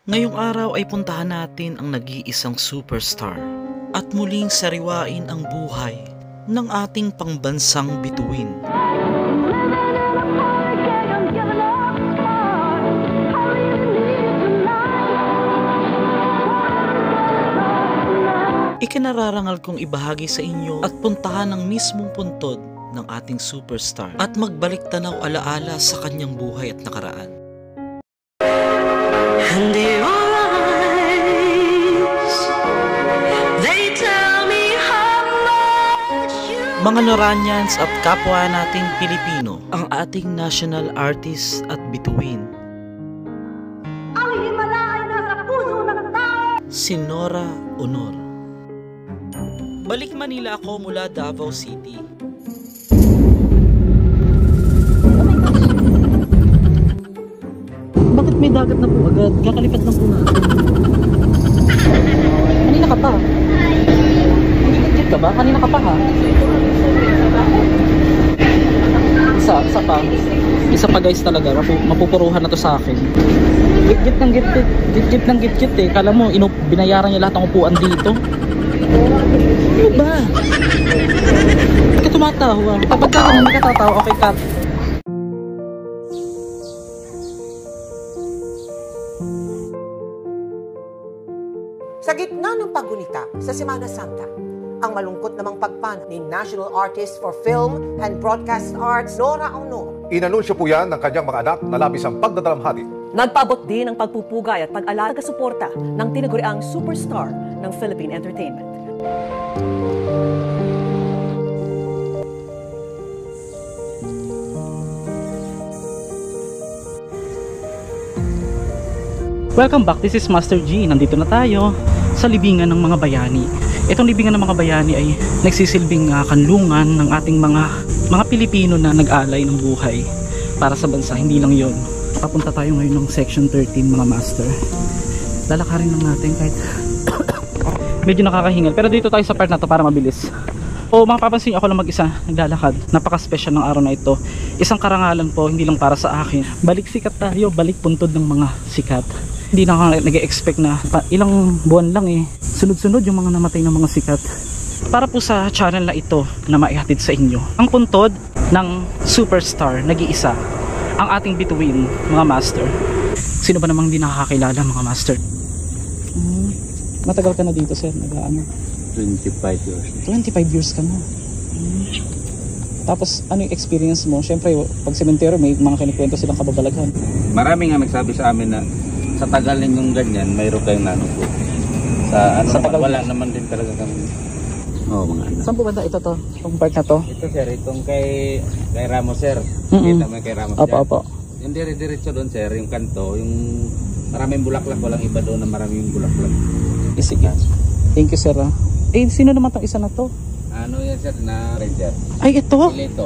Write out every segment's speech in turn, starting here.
Ngayong araw ay puntahan natin ang nag-iisang superstar at muling sariwain ang buhay ng ating pangbansang bituin. Ikinararangal kong ibahagi sa inyo at puntahan ang mismong puntod ng ating superstar at magbalik tanaw alaala sa kanyang buhay at nakaraan. And your eyes, they tell me how much you... Mga Noranians at kapwa nating Pilipino, ang ating national artist at bituin. Ang himala ay nasa puso ng tao. Si Nora Honor. Balik Manila ako mula Davao City. Bakit may dagat na po agad? Kakalipat na po natin. Kanina ka pa. Legit ka ba? Kanina ka pa ha? Isa pa. Isa pa guys talaga. Mapupuruhan na to sa akin. Git-git ng git-git. Git-git ng git-git eh. Kala mo, binayaran niya lahat ng upuan dito. Ano ba? Bakit tumatawa? Kapag ka naman nakatatawa, okay cut. Sa gitna ng paggunita sa Semana Santa, ang malungkot namang pagpanaw ni National Artist for Film and Broadcast Arts, Nora Honor. Inanunsyo po yan ng kanyang mga anak na labis ang pagdadalamhati. Nagpaabot din ng pagpupugay at pag-alaga suporta ng tinaguriang superstar ng Philippine Entertainment. Welcome back, this is Master G. Nandito na tayo sa libingan ng mga bayani. Itong libingan ng mga bayani ay nagsisilbing kanlungan ng ating mga Pilipino na nag-alay ng buhay para sa bansa. Hindi lang yon. Papunta tayo ngayon ng section 13 mga master. Lalakarin lang natin kahit medyo nakakahingal. Pero dito tayo sa part na to para mabilis. O mga papansin nyo, ako lang mag-isa naglalakad. Napaka-special ng araw na ito. Isang karangalan po, hindi lang para sa akin. Balik sikat tayo, balik puntod ng mga sikat. Hindi na ako nag-expect na ilang buwan lang sunod-sunod yung mga namatay ng mga sikat. Para po sa channel na ito na maihatid sa inyo ang puntod ng superstar, nag-iisa, ang ating bituin, mga master. Sino ba namang hindi nakakakilala mga master? Matagal ka na dito sir, 25 years. 25 years ka na. Tapos ano yung experience mo? Siyempre pag sementeryo may mga kinikwento silang kababalaghan. Marami nga nagsabi sa amin na sa tagal ninyong ganyan, mayroon kayong nanungkot. Sa naman, wala naman din talaga kami. Oo, mga anak. Saan po banda ito to? Itong part na to? Ito sir, itong kay Ramos sir. Kita mo kay Ramos. Opo. Yung dire-diretso doon sir, yung kanto, yung maraming bulaklak, walang iba doon na maraming bulaklak. Sige. Thank you sir. Sino naman tong isa na to? Ano yan sir, na ranger. Ay ito? Ito.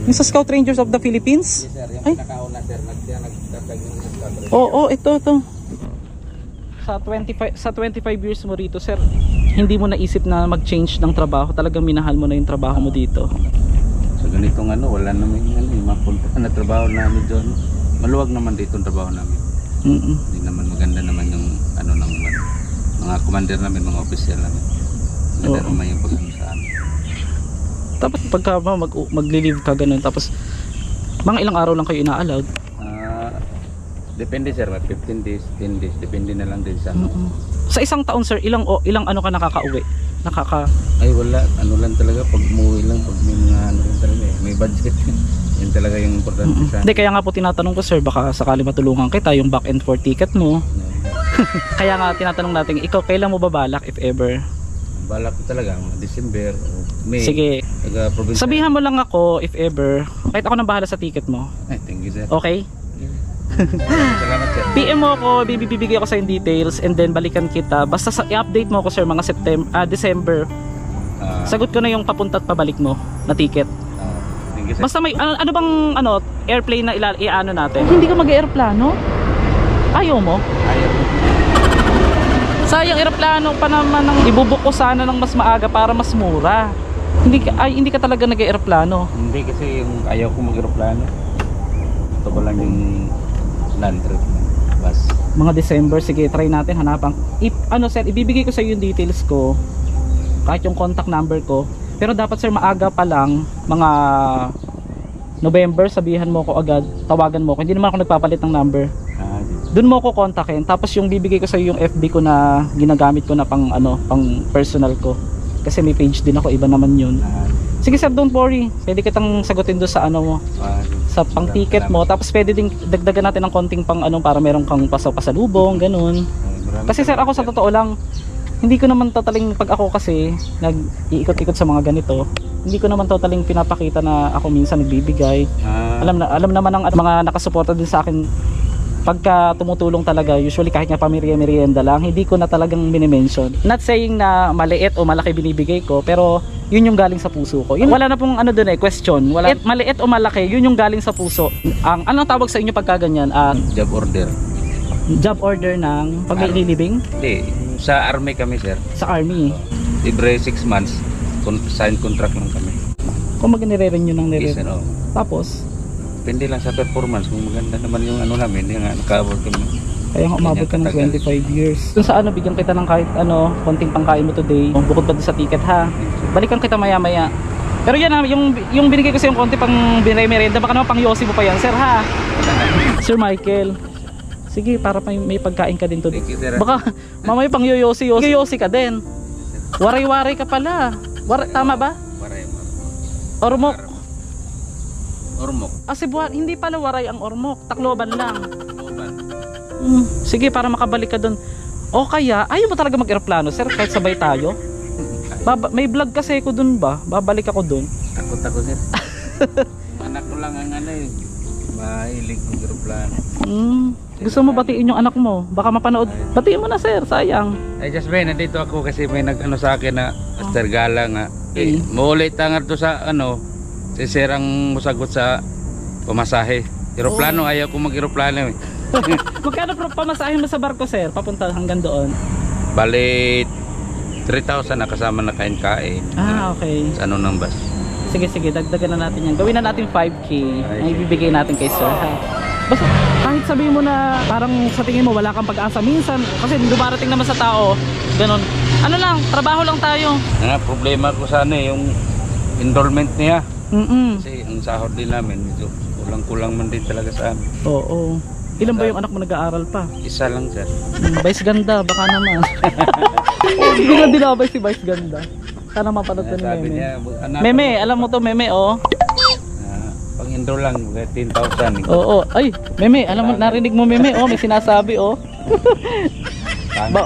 Yung sa Scout Rangers of the Philippines? Yes sir, yung pinakauna sir, nagtatag yung Scout Rangers. Oo, ito. Sa 25 years mo rito sir, hindi mo naisip na mag-change ng trabaho? Talagang minahal mo na yung trabaho mo dito? Sa ganitong wala naman yung mapuntahan na trabaho namin doon. Maluwag naman dito ang trabaho namin. Hindi naman maganda naman yung ng mga commander namin, mga official namin. Maganda naman yung pag-ano sa amin. Tapos pagka mag-leave ka ganun, tapos mga ilang araw lang kayo ina-allowed? Depende sir, 15 days, 10 days, depende na lang din sa Sa isang taon sir, ilang ano ka nakaka-uwi? Ay wala, lang talaga pag umuwi lang, pag may mga rin talaga may budget. Yun talaga yung importante sa Hindi, kaya nga po tinatanong ko sir, baka sakali matulungan kita yung back and forth ticket mo. Kaya nga tinatanong natin, ikaw kailan mo babalak if ever? Balak ko talaga, mga December o May. Sige, sabihan mo lang ako if ever, kahit ako nang bahala sa ticket mo. Ay, thank you sir. Okay? Salamat sir. PM mo ako, bibigay ako sa yung details and then balikan kita. Basta i-update mo ako sir mga December. Sagot ko na yung papunta at pabalik mo na ticket. Thank you sir. Basta may ano bang airplane na i-ano natin? Hindi ka mag-aeroplano? Ayaw mo? Ayaw. Sayang, aeroplano pa naman ibubuk ko sana ng mas maaga para mas mura. Hindi ka talaga nag-aeroplano? Hindi kasi yung ayaw ko mag-aeroplano. Gusto ko lang yung land trip bus. mga December. Sige, try natin hanapan. Ano sir, ibibigay ko sa iyo yung details ko, kahit yung contact number ko. Pero dapat sir, maaga pa lang, mga November, sabihan mo ko agad, tawagan mo ko. Hindi naman ako nagpapalit ng number. Doon mo ko kontakin. Tapos yung bibigay ko sa iyo yung FB ko na ginagamit ko na pang pang personal ko. Kasi may page din ako, iba naman yun. Sige sir, don't worry. Pwede kitang sagutin doon sa ano mo, sa pang ticket mo. Tapos pwede ding dagdagan natin ng konting pang para meron kang pasalubong, ganun. Kasi sir, ako sa totoo lang, hindi ko naman totaling, pag ako kasi nag-iikot-ikot sa mga ganito, hindi ko naman totaling pinapakita na ako minsan nagbibigay. Alam naman ng mga nakasuporta din sa akin, pagka tumutulong talaga, usually kahit nga pamilya-merienda lang, hindi ko na talagang minimension. Not saying na maliit o malaki binibigay ko, pero yun yung galing sa puso ko. Yun, wala na pong question. Maliit o malaki, yun yung galing sa puso. Anong tawag sa inyo pagka ganyan? Job order. Job order ng paglilibing? Hindi, sa army kami sir. Sa army? Every 6 months, sign contract lang kami. Kung nire-renew ng Yes, Tapos? Depende lang sa performance. Kung maganda naman yung namin, yung nakaabot kami. Kaya nga umabot ka ng 25 years. Dun sa bigyan kita ng kahit konting pangkain mo today. Bukod pa din sa ticket ha. Balikan kita maya maya. Pero yan yung binigay ko sa yung konti pang merienda, baka naman pang yosi mo pa yan sir ha. Sir Michael. Sige, para may pagkain ka din today. Baka mamaya pang yoyosi ka din. Waray-waray ka pala. Tama ba? Waray. Ormoc. Cebuan, hindi pala Waray ang Ormoc. Tacloban lang. Sige, para makabalik ka doon. O kaya, ayaw mo talaga mag-aeroplano sir, kahit sabay tayo? May vlog kasi ko doon ba? Babalik ako doon. Takot ako sir. Anak ko lang ang mahilig mag-aeroplano. Gusto mo batiin yung anak mo? Baka mapanood. Batiin mo na sir, sayang. Ay just may nandito ako kasi may nag sa akin na Master Gala nga. Muulit tangar to sa si sir ang musagot sa pamasahe. Aeroplano, ayaw ko mag-aeroplano eh. Magkano pamasahe mo sa barko sir? Papunta hanggang doon? Bali 3,000 na kasama na kain-kain. Okay. Sa ng bus. Sige, dagdagan na natin yan. Gawin na natin 5K. Ang ibibigay natin kay sir ha. Basta kahit sabihin mo na parang sa tingin mo wala kang pag-asa minsan, kasi dumarating naman sa tao ganun, trabaho lang tayo. Problema ko sana yung enrollment niya. Kasi ang sahod din namin medyo kulang man din talaga sa amin. Oo. Ilan ba yung anak mo nag-aaral pa? Isa lang sir. Vice Ganda, baka naman. Hindi na dinabay si Vice Ganda. Sana mapanood ko ni Meme. Meme, alam mo to Meme pang-enroll lang 10,000. Oo. Ay, Meme, alam mo, narinig mo Meme, may sinasabi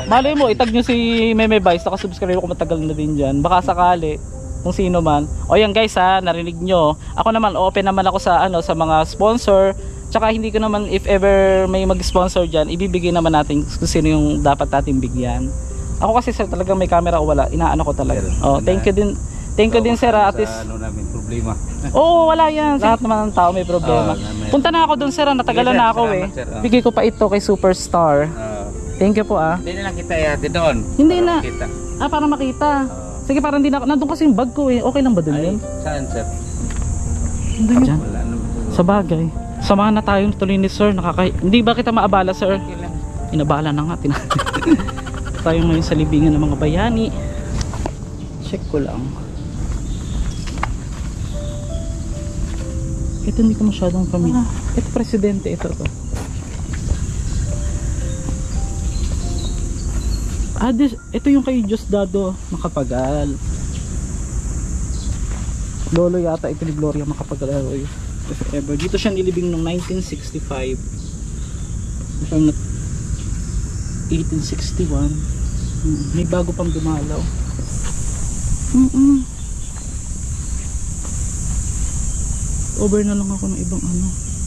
malay mo, itag nyo si Meme Vice, nakasubscribe ako matagal na din dyan. Baka sakali, kung sino man. Yan guys ha, narinig nyo. Ako naman, open naman ako sa mga sponsor. Tsaka hindi ko naman, if ever may mag-sponsor dyan, ibibigay naman natin kung sino yung dapat natin bigyan. Ako kasi sir, talagang may camera o wala, inaano ko talaga. Thank you din sir, at least namin problema. wala yan. Lahat naman ng tao may problema. Punta na ako dun sir, natagalan na ako Bigay ko pa ito kay Superstar. Thank you po Hindi na lang kita yati doon. Hindi na. Para makita. Sige, parang hindi na. Nandun kasi yung bag ko Okay lang ba dun yun? Saan sir? Nandun yun. Sa bagay. Samahan na tayo tuloy ni sir. Hindi ba kita maabala sir? Inabala na nga. Tayo ngayon sa libingan ng mga bayani. Check ko lang. Ito hindi ko masyadong familiar. Ito presidente ito to. Ito yung kay Diosdado Macapagal. Lolo yata ito ni Gloria Macapagal. If ever. Dito siya nilibing noong 1965. If I'm not 1861. May bago pang dumalaw. Over na lang ako ng ibang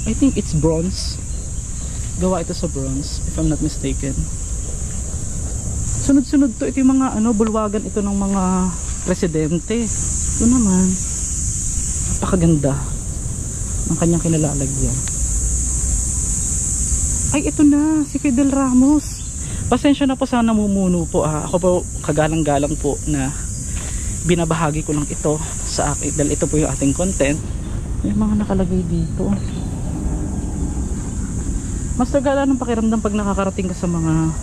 I think it's bronze. Gawa ito sa bronze if I'm not mistaken. Sunod-sunod to. Ito yung mga bulwagan ito ng mga presidente. Ito naman napakaganda ng kanyang kinalalagyan. Ay, ito na si Fidel Ramos. Pasensya na po sa namumuno po. Ako po kagalang-galang po na binabahagi ko lang ito sa akin dahil ito po yung ating content. May mga nakalagay dito. Master, gala ng pakiramdam pag nakakarating ka sa mga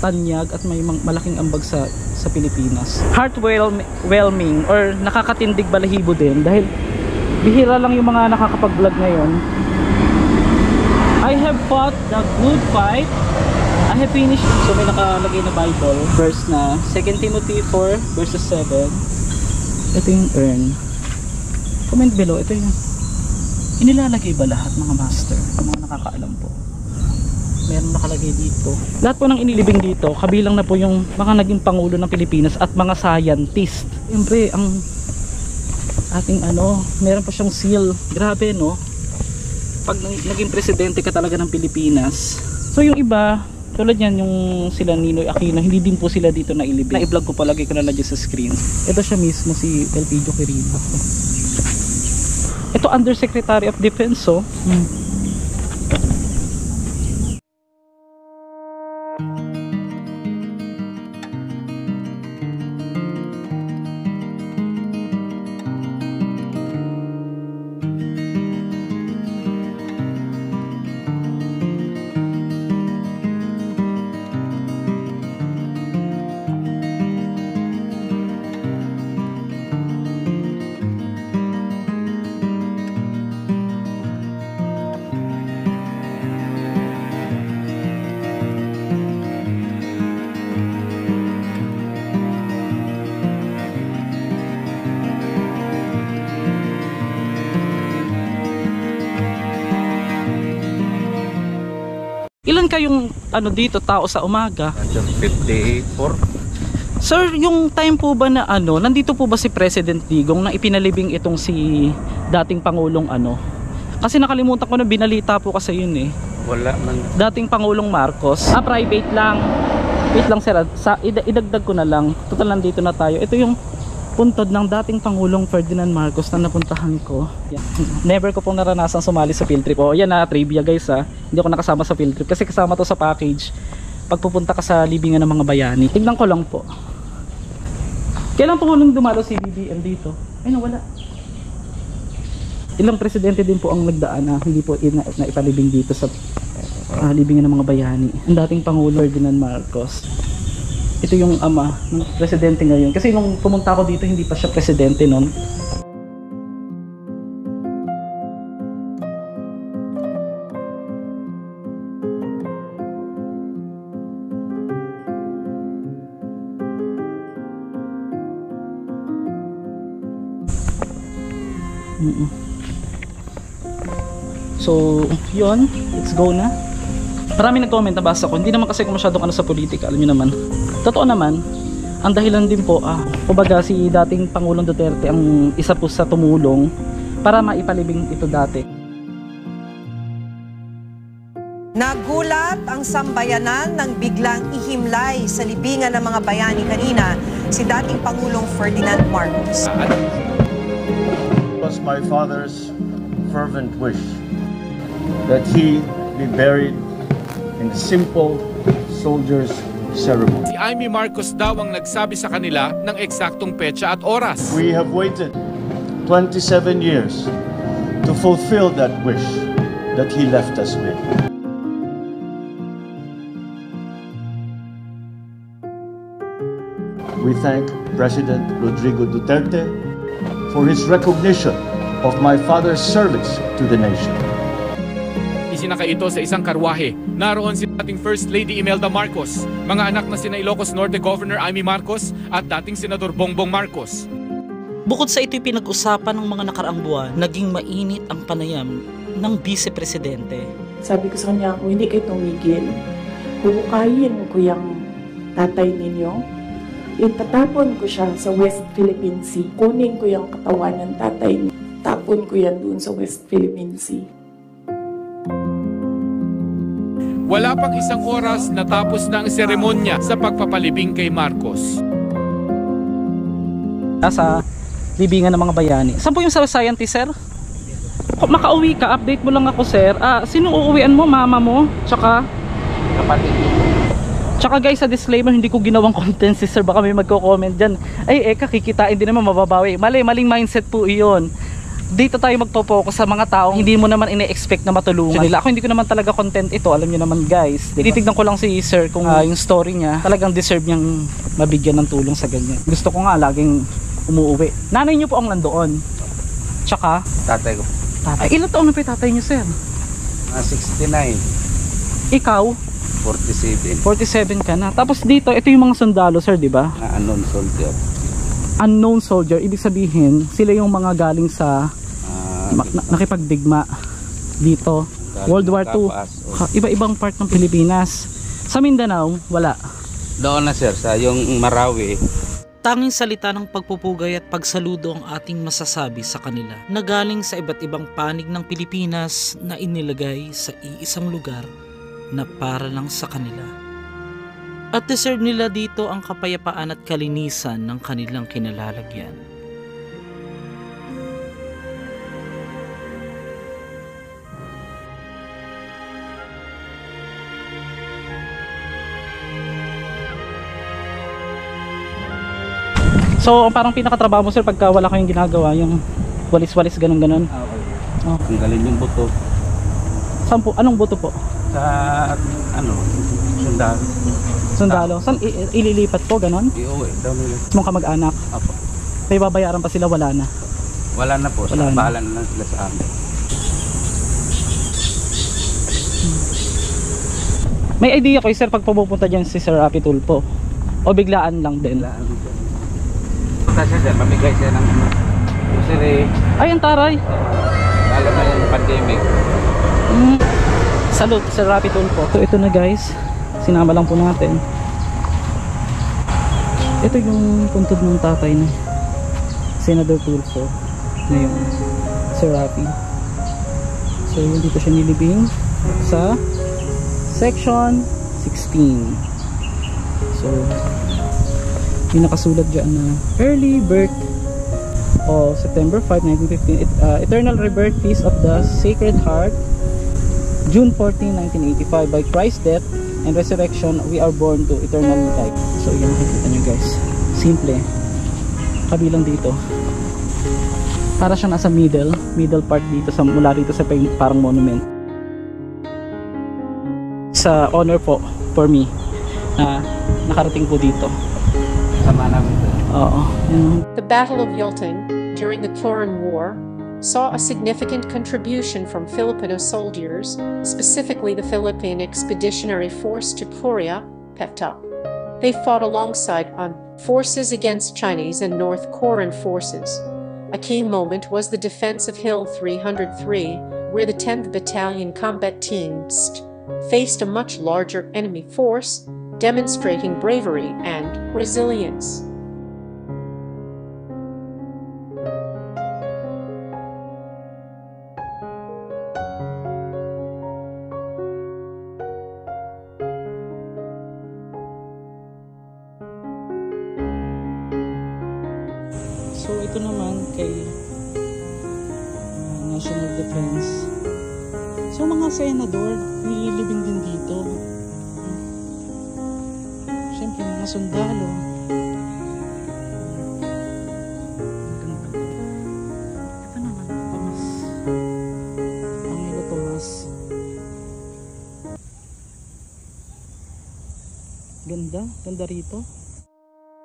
tanyag at may malaking ambag sa Pilipinas? Heartwarming or nakakatindig balahibo din dahil bihira lang yung mga nakakapag-vlog ngayon. I have fought the good fight. I have finished. So may nakalagay na Bible verse na 2 Timothy 4 verses 7. Ito yung earn. Comment below. Ito yung inilalagay ba lahat mga master? Mga nakakaalam po. Meron nakalagay dito. Lahat po ng inilibing dito, kabilang na po yung mga naging pangulo ng Pilipinas at mga scientist. Siyempre, ang ating meron pa siyang seal. Grabe, no? Pag naging presidente ka talaga ng Pilipinas. So yung iba, tulad yan, yung sila Ninoy Aquino, hindi din po sila dito na ilibing. Na-i-vlog ko palagi ko na lang sa screen. Ito siya mismo, si Elpidio Quirino. Ito Undersecretary of Defense, oh. Ilan kayong dito tao sa umaga? 54. Sir, yung time po ba na nandito po ba si President Digong na ipinalibing itong si dating Pangulong Kasi nakalimutan ko na binalita po kasi yun eh. Wala man. Dating Pangulong Marcos. Private lang. Wait lang sir, idagdag ko na lang. Total nandito na tayo. Ito yung puntod ng dating Pangulong Ferdinand Marcos na napuntahan ko. Yan. Never ko pong naranasan sumali sa field trip. Yan na, trivia guys ha. Hindi ako nakasama sa field trip kasi kasama to sa package pagpupunta ka sa libingan ng mga bayani. Tignan ko lang po. Kailan po huling dumalo si BBM dito? Ay wala. Ilang presidente din po ang nagdaan na hindi po na ipalibing dito sa libingan ng mga bayani. Ang dating Pangulo Ferdinand Marcos. Ito yung ama ng presidente ngayon. Kasi nung pumunta ako dito, hindi pa siya presidente noon. So, yun. Let's go na. Marami nag-comment na basa ko. Hindi naman kasi ko masyadong sa politika. Alam nyo naman. Totoo naman, ang dahilan din po, kumbaga si dating Pangulong Duterte ang isa po sa tumulong para maipalibing ito dati. Nagulat ang sambayanan nang biglang ihimlay sa libingan ng mga bayani kanina si dating Pangulong Ferdinand Marcos. It was my father's fervent wish that he be buried in a simple soldier's ceremony. Si Amy Marcos daw ang nagsabi sa kanila ng eksaktong petsa at oras. We have waited 27 years to fulfill that wish that he left us with. We thank President Rodrigo Duterte for his recognition of my father's service to the nation. Isinaka ito sa isang karwahe. Naroon si dating First Lady Imelda Marcos, mga anak na sina Ilocos Norte Governor Amy Marcos at dating Senador Bongbong Marcos. Bukod sa ito'y pinag-usapan ng mga nakaraang buwan, naging mainit ang panayam ng Vice Presidente. Sabi ko sa kanya, kung hindi kayo tumigil, huhukayin ko yung tatay ninyo, itatapon ko siya sa West Philippine Sea. Kunin ko yung katawan ng tatay niyo, tapon ko yan doon sa West Philippine Sea. Wala pang isang oras natapos na ang seremonya sa pagpapalibing kay Marcos. Sa libingan ng mga bayani. Saan po yung scientist, sir? Kung makauwi ka, update mo lang ako, sir. Sino uuwian mo? Mama mo? Tsaka? Kapatid. Tsaka guys, sa disclaimer, hindi ko ginawang content si sir. Baka may magko-comment dyan. Ay, kikitain din naman, mababawi. Maling mindset po iyon. dito tayo magpo-focus sa mga taong hindi mo naman ine-expect na matulungan nila. Ako hindi ko naman talaga content ito, alam niyo naman guys. Tinitignan ko lang si sir kung yung story niya talagang deserve niyang mabigyan ng tulong sa ganyan. Gusto ko nga laging umuwi. Nanay niyo po ang nandoon. Tsaka Tatay ko. tatay. Ilan taon na pa yung tatay niyo, sir? 69, Ikaw, 47, 47 ka na. Tapos dito, ito yung mga sundalo, sir, di ba? na unknown soldier. Unknown soldier, ibig sabihin, sila yung mga galing sa nakipagdigma dito. World War II. Iba-ibang part ng Pilipinas. Sa Mindanao, wala. Doon na sir, sa yung Marawi. Tanging salita ng pagpupugay at pagsaludo ang ating masasabi sa kanila na galing sa iba't ibang panig ng Pilipinas na inilagay sa iisang lugar na para lang sa kanila. At deserve nila dito ang kapayapaan at kalinisan ng kanilang kinalalagyan. So, parang pinakatrabaho mo, sir, pagka wala kayong ginagawa, yung walis-walis, ganun-ganun. Okay. Oh. Tanggalin yung buto Saan po? Anong buto po? sa sundalo. Sundalo. Saan ililipat po, ganun? Iuwi daw nila. Mong kamag-anak. Apo. May babayaran pa sila, wala na. Wala na po, Wala na. bahala na lang sila sa amin. May idea kayo, sir, pag pupunta dyan si Sir Rapi Tulfo? O biglaan lang din? Punta siya sir, mamigay siya ng grocery, Ay, ang taray! lalo na yung pandemic. Salute, Sir Rapi Tulfo. So, ito na guys, sinama lang po natin. Ito yung puntod ng tatay ni Senador Tulfo ngayon, Sir Rapi. So, yun, dito siya nilibing sa section 16. So, yung nakasulat dyan na early birth o September 5, 1915, eternal rebirth feast of the Sacred Heart, June 14, 1985. By Christ's death and resurrection, we are born to eternal life. So yan, makikita nyo guys, simple, kabilang dito para siya nasa middle part dito, sa mula dito sa parang monument. Sa honor po for me na nakarating po dito. Sama namin sir. Oo. The Battle of Yulting during the Coron War saw a significant contribution from Filipino soldiers, specifically the Philippine Expeditionary Force to Korea, PETA. They fought alongside forces against Chinese and North Korean forces. A key moment was the defense of Hill 303, where the 10th Battalion combat teams faced a much larger enemy force, demonstrating bravery and resilience. So ito naman kay National Defense. So mga senador, nililibing din dito. Siyempre mga sundalo. Ito naman, Tomas. Pangilo Tomas. Ganda, ganda rito.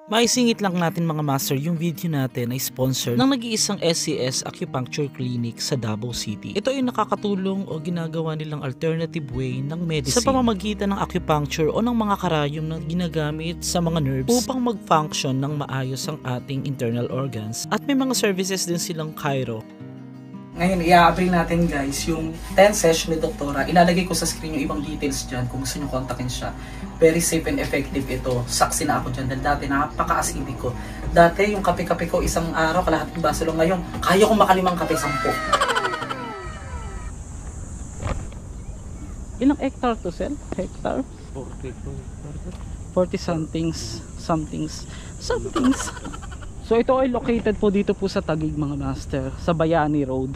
Maisingit lang natin mga master, yung video natin ay sponsored ng nag-iisang SCS Acupuncture Clinic sa Davao City. Ito ay nakakatulong o ginagawa nilang alternative way ng medicine sa pamamagitan ng acupuncture o ng mga karayom na ginagamit sa mga nerves upang mag-function ng maayos ang ating internal organs. At may mga services din silang chiro. Ngayon, i-a-apply natin guys yung 10 session ni Doktora. Ilalagay ko sa screen yung ibang details dyan kung gusto nyo kontakin siya. Very safe and effective ito. Saksi na ako dyan dahil dati napaka-acidic ko. Dati yung kape-kape ko isang araw, kalahating baso lang. Ngayon, kaya kong makalimang kape 10. Ilang hectare to sell? Hectare? 40 somethings. So ito ay located po dito po sa Taguig mga master, sa Bayani Road.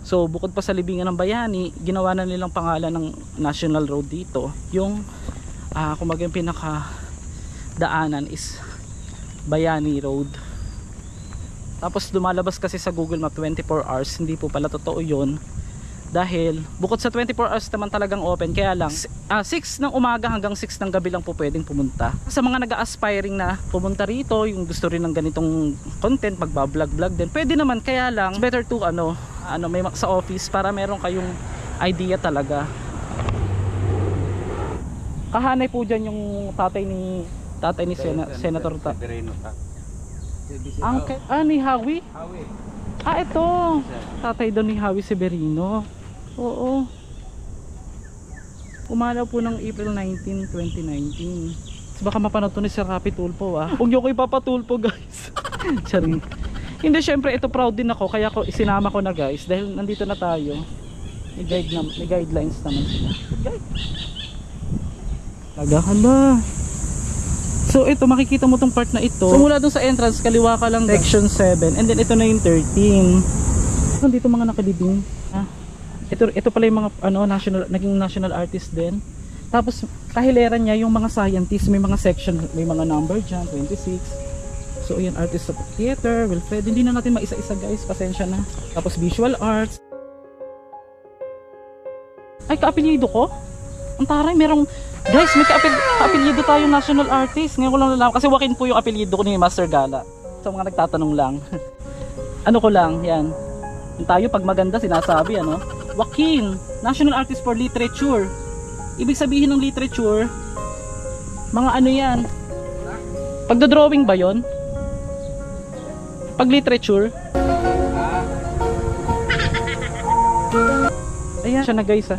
So bukod pa sa libingan ng Bayani, ginawa na nilang pangalan ng National Road dito. Yung kumbaga yung pinaka daanan is Bayani Road. Tapos lumalabas kasi sa Google Map 24 hours, hindi po pala totoo yun. Dahil bukod sa 24 hours naman talagang open, kaya lang 6 ng umaga hanggang 6 ng gabi lang po pwedeng pumunta. Sa mga nag-aspiring na pumunta rito, yung gusto rin ng ganitong content, magbablog-vlog din, pwede naman, kaya lang better to may sa office para meron kayong idea talaga. Kahanay po dyan yung tatay ni Senator ni Hawi? Ito tatay doon ni Hawi Severino. Oo, umalaw po ng April 19, 2019. Baka mapanood to ni Sir Rapi Tulfo huwag nyo ko ipapatulpo guys. Sorry. Hindi, syempre ito proud din ako, kaya ko isinama ko na guys, dahil nandito na tayo. May guidelines naman sila. Hala. So ito, makikita mo tong part na ito. So mula dun sa entrance, kaliwa ka lang section 7, and then ito na yung 13. Nandito mga nakalibing. Ito pala yung mga naging national artist din. Tapos kahileran niya yung mga scientists, may mga section, may mga number dyan, 26. So ayan, artist of theater, Wilfred. Hindi na natin maisa-isa guys, pasensya na. Tapos visual arts. Ay, kaapelyido ko? Ang taray, merong guys, may kaapelyido tayong national artist. Ngayon ko lang nalaman, kasi Joaquin po yung apelyido ko ni Master Gala. Sa mga nagtatanong lang. Ano ko lang, yan. Yung tayo pag maganda sinasabi, Joaquin, National Artist for Literature. Ibig sabihin ng literature, mga yan. Pagdodrawing ba yon? Pag literature? Ayan siya na guys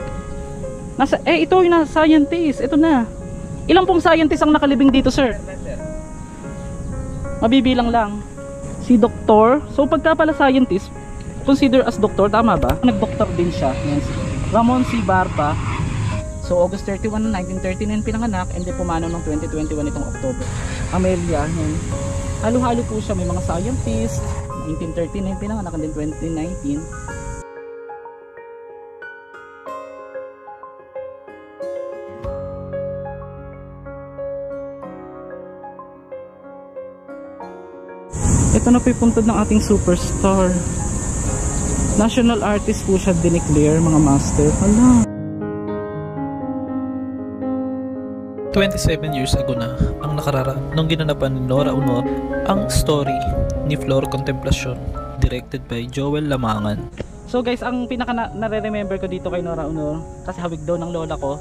ito yung scientist. Ito na. Ilang pong scientist ang nakalibing dito, sir? Mabibilang lang. Si doktor. So pagka pala scientist, consider as doktor, tama ba? Nag-doktor din siya. Yes. Ramon C. Barba. So August 31, 1939 pinanganak, and then pumanaw ng 2021 itong October. Amelia. Yan. Halo-halo po siya, may mga scientist. 1939 pinanganak, and then 2019. Ito na po yung puntod ng ating superstar. National artist po siya dineclare, mga master. Hala. 27 years ago na ang nakararaan nung ginanapan ni Nora Aunor ang story ni Flor Contemplacion, directed by Joel Lamangan. So guys, ang pinaka nare-remember ko dito kay Nora Aunor, kasi hawig daw ng lola ko.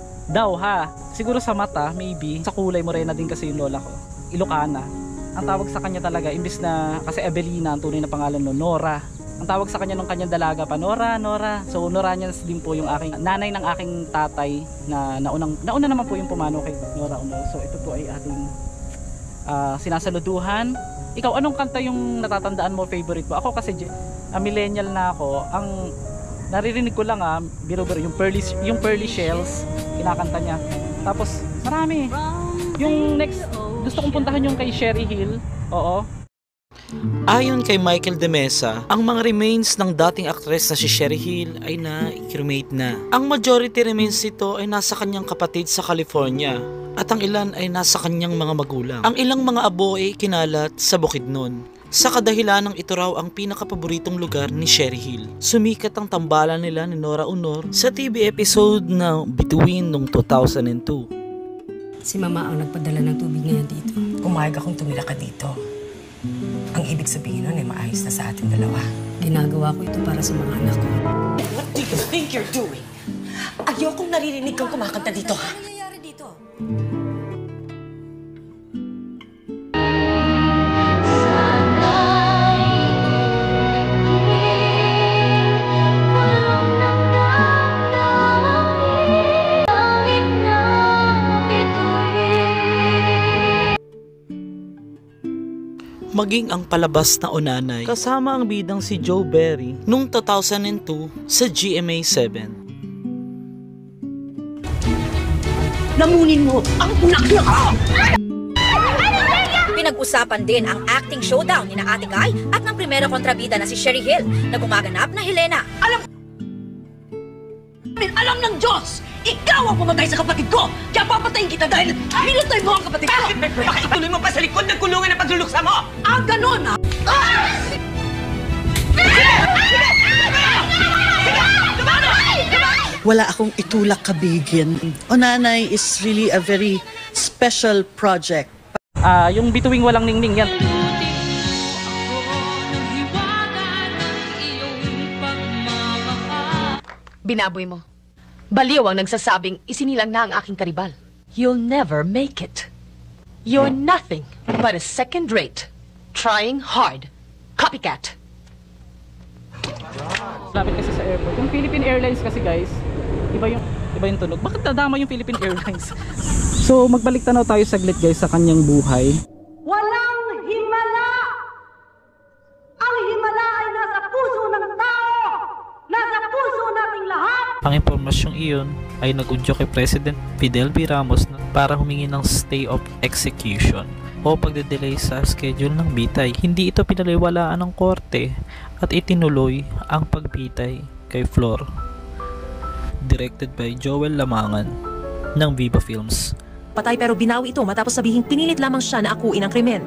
Siguro sa mata, maybe. Sa kulay morena din kasi yung lola ko. Ilocana. Ang tawag sa kanya talaga, imbis na, kasi Abelina ang tunay na pangalan no, Nora. Ang tawag sa kanya nung kanyang dalaga pa, Nora. So Noranians din po yung aking nanay ng aking tatay na nauna naman po yung pumano kay Nora Aunor. So ito po ay ating sinasaluduhan. Ikaw, anong kanta yung natatandaan mo, favorite mo? Ako kasi millennial na ako. Ang naririnig ko lang biro-biro yung Pearly Shells, kinakanta niya. Tapos marami. Yung next gusto kong puntahan yung kay Sherry Hill. Oo. Ayon kay Michael De Mesa, ang mga remains ng dating aktres na si Sherry Hill ay na-cremate na. Ang majority remains nito ay nasa kanyang kapatid sa California at ang ilan ay nasa kanyang mga magulang. Ang ilang mga abo ay kinalat sa Bukidnon. Sa kadahilanang ito raw ang pinakapaboritong lugar ni Sherry Hill. Sumikat ang tambalan nila ni Nora Aunor sa TV episode na Between noong 2002. Si Mama ang nagpadala ng tubig ngayon dito. Pumayag akong tumira ka dito. Ang ibig sabihin nun ay maayos na sa ating dalawa. Ginagawa ko ito para sa mga anak ko. What do you think you're doing? Ayokong naririnig kang kumakanta dito, ha? Ano nangyayari dito? Maging ang palabas na Unanay kasama ang bidang si Joe Berry noong 2002 sa GMA7. Lamunin mo ang bulaklak ko! Pinag-usapan din ang acting showdown ni na Ate Guy at ng primera kontrabida na si Sherry Hill na gumaganap na Helena. Alam ng Diyos! Ikaw ang pumatay sa kapatid ko! Kaya papatayin kita dahil pinatay mo ang kapatid ko! Bakit ituloy mo pa sa likod ng kulungan ng pagluluksa mo? Ah, ganun ha! Wala akong itulak kabigin. Onanay is really a very special project. Yung bituing walang ningning yan. Binaboy mo. Baliw ang nagsasabing isinilang na ang aking karibal. You'll never make it. You're nothing but a second-rate, trying hard, copycat. Lapit kasi sa airport. Yung Philippine Airlines kasi guys, iba yung tunog. Bakit nadama yung Philippine Airlines? So magbalik tanaw tayo saglit guys sa kanyang buhay. Walang himala! Ang himala ay nasa puso ng tao! Nasa puso nating lahat! Ang impormasyong iyon ay nag-udyo kay President Fidel V. Ramos para humingi ng stay of execution o pagde-delay sa schedule ng bitay. Hindi ito pinaliwalaan ng korte at itinuloy ang pagbitay kay Flor. Directed by Joel Lamangan ng Viva Films. Patay pero binawi ito matapos sabihing pinilit lamang siya na akuin ang krimen.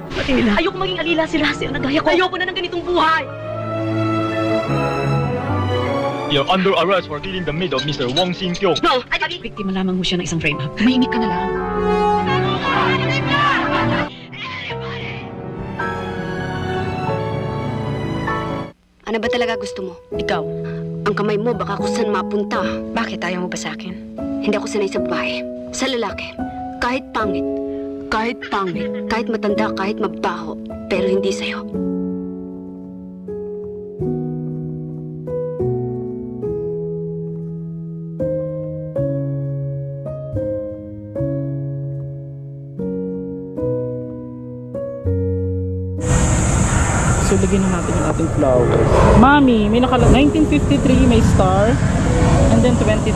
Ayoko maging alila sila na gaya ko. Ayoko na ng ganitong buhay. You're under arrest for killing the maid of Mr. Wong Sin-kyung. No! Biktima lamang mo siya ng isang frame-up. Tumahimik ka na lang. Ano ba talaga gusto mo? Ikaw. Ang kamay mo baka kung saan mapunta. Bakit ayaw mo ba sa akin? Hindi ako sanay sa babae. Sa lalaki. Kahit pangit. Kahit matanda, kahit mabaho. Pero hindi sa'yo. So lagyan na natin yung ating flowers. Mami, may 1953 may star and then 2025.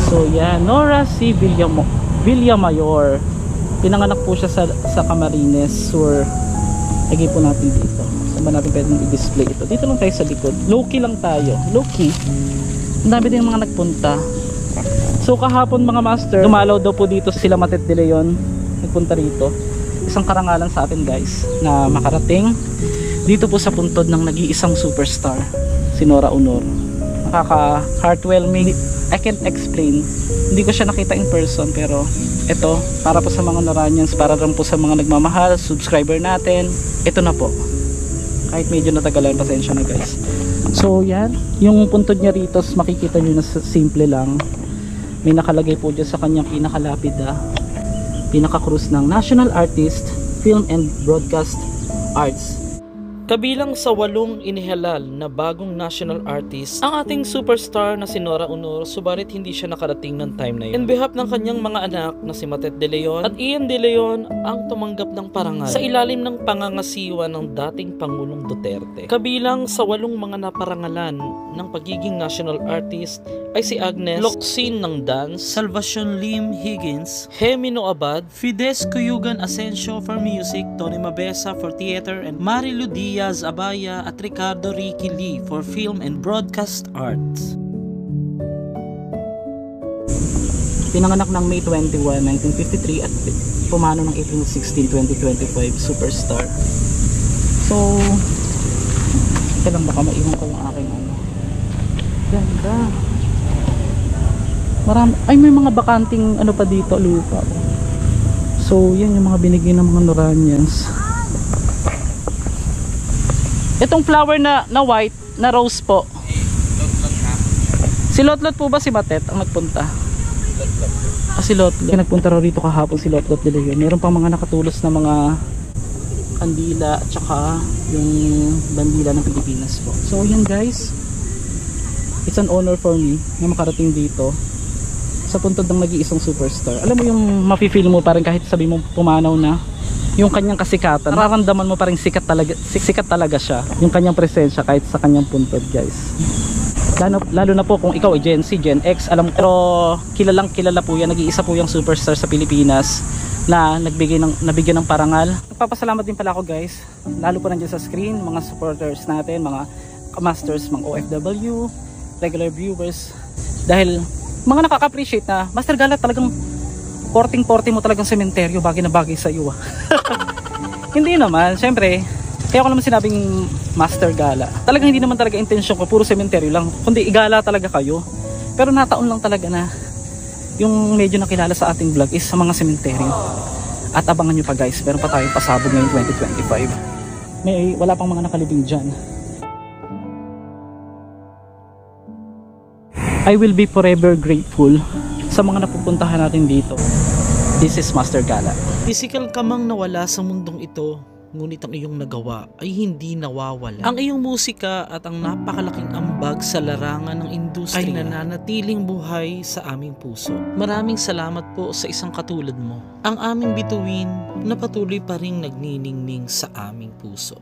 So yan, Nora C. Villamayor. Pinanganak po siya sa Camarines Sur. Lagay po natin dito. Saan ba natin pwedeng i-display ito? Dito lang tayo sa likod. Low-key lang tayo. Low-key. Ang dami din mga nagpunta. So kahapon mga master, dumalaw daw po dito sila Matet de Leon. Nagpunta rito. Isang karangalan sa atin guys na makarating dito po sa puntod ng nag-iisang superstar, si Nora Aunor. Nakaka heartwarming. I can't explain. Hindi ko siya nakita in person pero ito para po sa mga Noranians, para rin po sa mga nagmamahal, subscriber natin. Ito na po. Kahit medyo natagalan, pasensya na guys. So yan, yung puntod niya rito makikita nyo na simple lang. May nakalagay po dyan sa kanyang pinakalapida, pinaka-cruise ng National Artist, Film and Broadcast Arts. Kabilang sa 8 inihalal na bagong national artist ang ating superstar na si Nora Aunor, subalit hindi siya nakarating ng time na yun. In behalf ng kanyang mga anak na si Matet de Leon at Ian de Leon ang tumanggap ng parangal sa ilalim ng pangangasiwa ng dating Pangulong Duterte. Kabilang sa 8 mga naparangalan ng pagiging national artist ay si Agnes Locsin ng dance, Salvacion Lim Higgins, Hemino Abad, Fides Cuyugan Asensio for music, Tony Mabesa for theater, and Marilu Diaz Abaya at Ricardo Ricky Lee for film and broadcast arts. Pinanganak ng May 21, 1953 at pumano ng April 16, 2025, superstar. So, lang baka maiwan ko yung aking ano. Ganda. Marami, ay may mga bakanting ano pa dito, lupa. So, yan yung mga binigay ng mga Noranians. Itong flower na white, na rose po. Si Lotlot po ba si Matet ang nagpunta? Si Lotlot. Nagpunta raw rito kahapon si Lotlot de Leon. Meron pang mga nakatulos na mga kandila at saka yung bandila ng Pilipinas po. So yan guys, it's an honor for me na makarating dito sa puntod ng nag-iisang superstar. Alam mo yung mafe-feel mo parang kahit sabi mo pumanaw na yung kanyang kasikatan, nararamdaman mo parang sikat talaga siya, yung kanyang presensya kahit sa kanyang puntod guys. Lalo na po kung ikaw ay Gen Z, Gen X, alam ko, pero kilala po yan, nag-iisa po yung superstar sa Pilipinas na nabigyan ng parangal. Nagpapasalamat din pala ako guys, lalo po nandiyan sa screen, mga supporters natin, mga masters, mga OFW, regular viewers, dahil mga nakaka-appreciate na Master Gala talagang porting mo talagang sementeryo, bagay na bagay sa iyo. Hindi naman, syempre Kaya ako naman sinabing Master Gala. Talagang hindi naman talaga intensyon ko, puro sementeryo lang. Kundi igala talaga kayo. Pero nataon lang talaga na yung medyo nakilala sa ating vlog is sa mga sementeryo. At abangan nyo pa guys, meron pa tayong pasabog ngayong 2025. Wala pang mga nakalibing dyan. I will be forever grateful sa mga napupuntahan natin dito. This is Master Gala. Physical ka mang nawala sa mundong ito, ngunit ang iyong nagawa ay hindi nawawala. Ang iyong musika at ang napakalaking ambag sa larangan ng industriya ay nananatiling buhay sa aming puso. Maraming salamat po sa isang katulad mo. Ang aming bituin na patuloy pa ring nagniningning sa aming puso.